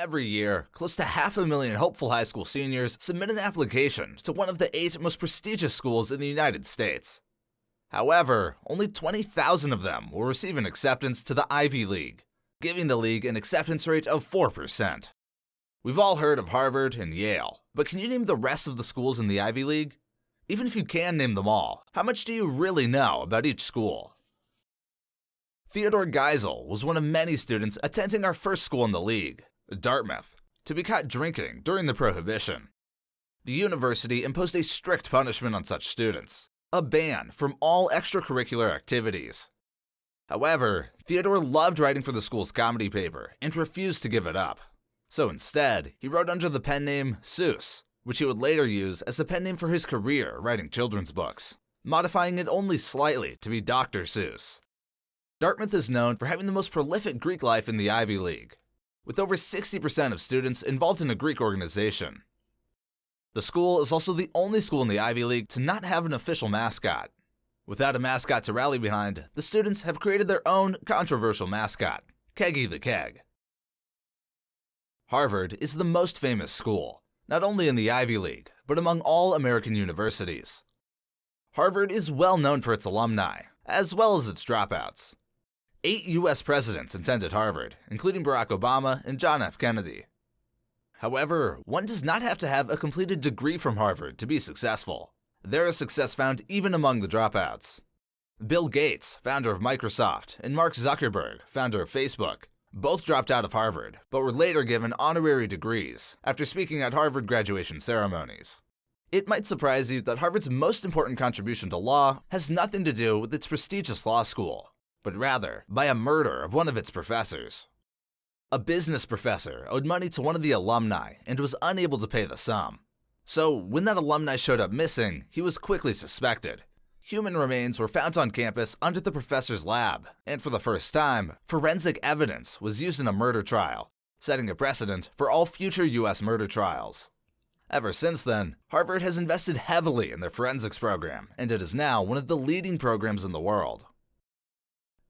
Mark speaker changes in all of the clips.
Speaker 1: Every year, close to 500,000 hopeful high school seniors submit an application to one of the 8 most prestigious schools in the United States. However, only 20,000 of them will receive an acceptance to the Ivy League, giving the league an acceptance rate of 4%. We've all heard of Harvard and Yale, but can you name the rest of the schools in the Ivy League? Even if you can name them all, how much do you really know about each school? Theodore Geisel was one of many students attending our first school in the league, Dartmouth, to be caught drinking during the Prohibition. The university imposed a strict punishment on such students, a ban from all extracurricular activities. However, Theodore loved writing for the school's comedy paper and refused to give it up. So instead, he wrote under the pen name Seuss, which he would later use as a pen name for his career writing children's books, modifying it only slightly to be Dr. Seuss. Dartmouth is known for having the most prolific Greek life in the Ivy League, with over 60% of students involved in a Greek organization. The school is also the only school in the Ivy League to not have an official mascot. Without a mascot to rally behind, the students have created their own controversial mascot, Keggy the Keg. Harvard is the most famous school, not only in the Ivy League, but among all American universities. Harvard is well known for its alumni, as well as its dropouts. 8 U.S. presidents attended Harvard, including Barack Obama and John F. Kennedy. However, one does not have to have a completed degree from Harvard to be successful. There is success found even among the dropouts. Bill Gates, founder of Microsoft, and Mark Zuckerberg, founder of Facebook, both dropped out of Harvard, but were later given honorary degrees after speaking at Harvard graduation ceremonies. It might surprise you that Harvard's most important contribution to law has nothing to do with its prestigious law school, but rather by a murder of one of its professors. A business professor owed money to one of the alumni and was unable to pay the sum. So when that alumni showed up missing, he was quickly suspected. Human remains were found on campus under the professor's lab, and for the first time, forensic evidence was used in a murder trial, setting a precedent for all future U.S. murder trials. Ever since then, Harvard has invested heavily in their forensics program, and it is now one of the leading programs in the world.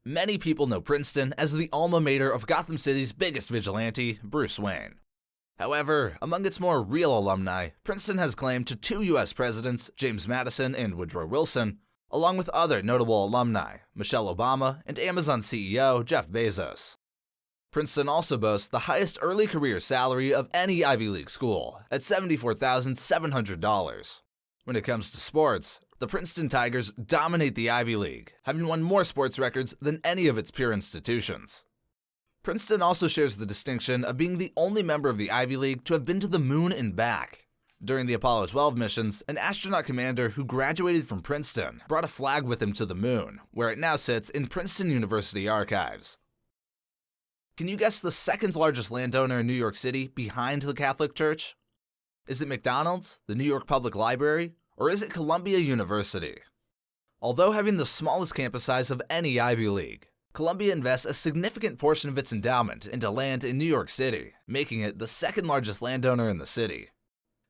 Speaker 1: Many people know Princeton as the alma mater of Gotham City's biggest vigilante, Bruce Wayne. However, among its more real alumni, Princeton has claim to 2 U.S. presidents, James Madison and Woodrow Wilson, along with other notable alumni, Michelle Obama and Amazon CEO Jeff Bezos. Princeton also boasts the highest early career salary of any Ivy League school, at $74,700. When it comes to sports, the Princeton Tigers dominate the Ivy League, having won more sports records than any of its peer institutions. Princeton also shares the distinction of being the only member of the Ivy League to have been to the moon and back. During the Apollo 12 missions, an astronaut commander who graduated from Princeton brought a flag with him to the moon, where it now sits in Princeton University archives. Can you guess the second largest landowner in New York City behind the Catholic Church? Is it McDonald's, the New York Public Library, or is it Columbia University? Although having the smallest campus size of any Ivy League, Columbia invests a significant portion of its endowment into land in New York City, making it the second largest landowner in the city.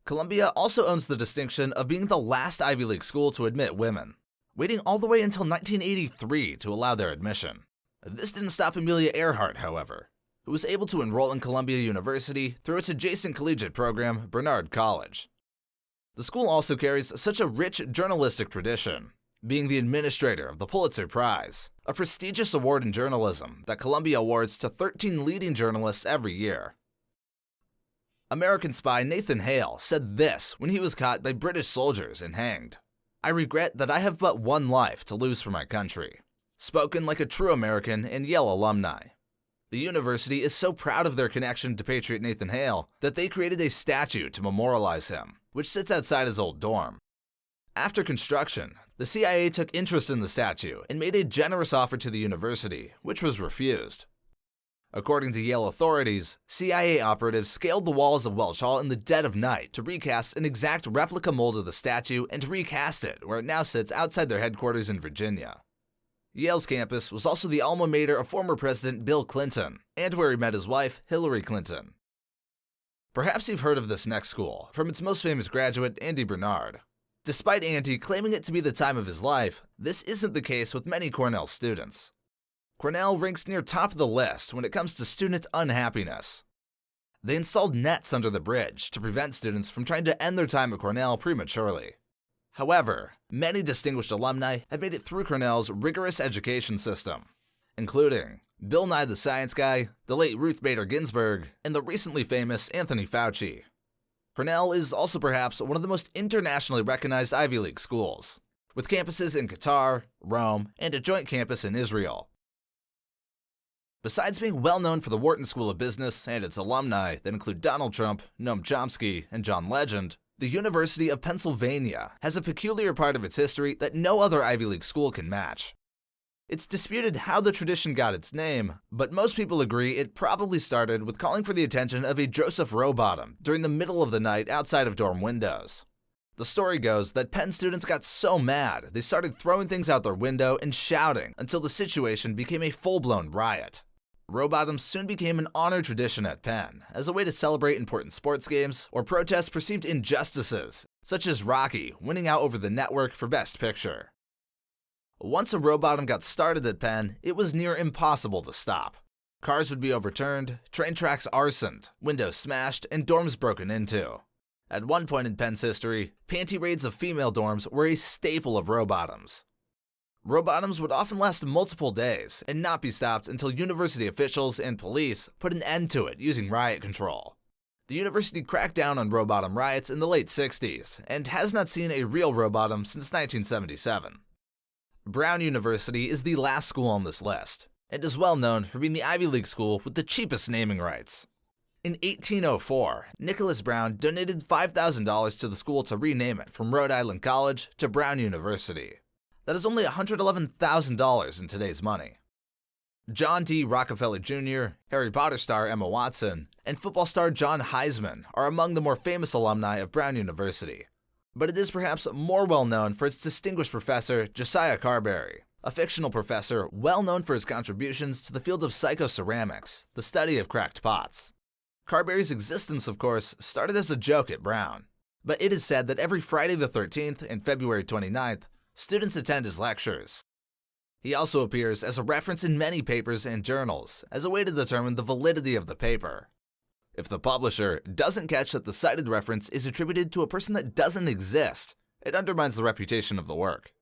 Speaker 1: Columbia also owns the distinction of being the last Ivy League school to admit women, waiting all the way until 1983 to allow their admission. This didn't stop Amelia Earhart, however, who was able to enroll in Columbia University through its adjacent collegiate program, Barnard College. The school also carries such a rich journalistic tradition, being the administrator of the Pulitzer Prize, a prestigious award in journalism that Columbia awards to 13 leading journalists every year. American spy Nathan Hale said this when he was caught by British soldiers and hanged. "I regret that I have but one life to lose for my country." Spoken like a true American and Yale alumni. The university is so proud of their connection to Patriot Nathan Hale that they created a statue to memorialize him, which sits outside his old dorm. After construction, the CIA took interest in the statue and made a generous offer to the university, which was refused. According to Yale authorities, CIA operatives scaled the walls of Welsh Hall in the dead of night to recast an exact replica mold of the statue and recast it where it now sits outside their headquarters in Virginia. Yale's campus was also the alma mater of former President Bill Clinton, and where he met his wife, Hillary Clinton. Perhaps you've heard of this next school from its most famous graduate, Andy Bernard. Despite Andy claiming it to be the time of his life, this isn't the case with many Cornell students. Cornell ranks near top of the list when it comes to student unhappiness. They installed nets under the bridge to prevent students from trying to end their time at Cornell prematurely. However, many distinguished alumni have made it through Cornell's rigorous education system, including Bill Nye the Science Guy, the late Ruth Bader Ginsburg, and the recently famous Anthony Fauci. Cornell is also perhaps one of the most internationally recognized Ivy League schools, with campuses in Qatar, Rome, and a joint campus in Israel. Besides being well known for the Wharton School of Business and its alumni that include Donald Trump, Noam Chomsky, and John Legend, the University of Pennsylvania has a peculiar part of its history that no other Ivy League school can match. It's disputed how the tradition got its name, but most people agree it probably started with calling for the attention of a Joseph Rowbottom during the middle of the night outside of dorm windows. The story goes that Penn students got so mad they started throwing things out their window and shouting until the situation became a full-blown riot. Rowbottoms soon became an honored tradition at Penn as a way to celebrate important sports games or protest perceived injustices, such as Rocky winning out over The Network for Best Picture. Once a Rowbottom got started at Penn, it was near impossible to stop. Cars would be overturned, train tracks arsoned, windows smashed, and dorms broken into. At one point in Penn's history, panty raids of female dorms were a staple of Rowbottoms. Rowbottoms would often last multiple days and not be stopped until university officials and police put an end to it using riot control. The university cracked down on Rowbottom riots in the late 60s and has not seen a real Rowbottom since 1977. Brown University is the last school on this list, and is well known for being the Ivy League school with the cheapest naming rights. In 1804, Nicholas Brown donated $5,000 to the school to rename it from Rhode Island College to Brown University. That is only $111,000 in today's money. John D. Rockefeller Jr., Harry Potter star Emma Watson, and football star John Heisman are among the more famous alumni of Brown University. But it is perhaps more well known for its distinguished professor, Josiah Carberry, a fictional professor well known for his contributions to the field of psychoceramics, the study of cracked pots. Carberry's existence, of course, started as a joke at Brown, but it is said that every Friday the 13th and February 29th, students attend his lectures. He also appears as a reference in many papers and journals as a way to determine the validity of the paper. If the publisher doesn't catch that the cited reference is attributed to a person that doesn't exist, it undermines the reputation of the work.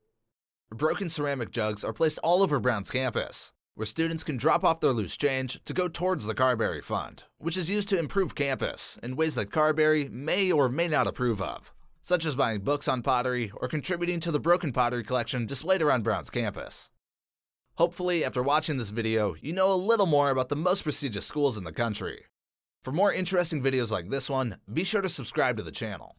Speaker 1: Broken ceramic jugs are placed all over Brown's campus, where students can drop off their loose change to go towards the Carberry Fund, which is used to improve campus in ways that Carberry may or may not approve of, such as buying books on pottery or contributing to the broken pottery collection displayed around Brown's campus. Hopefully, after watching this video, you know a little more about the most prestigious schools in the country. For more interesting videos like this one, be sure to subscribe to the channel.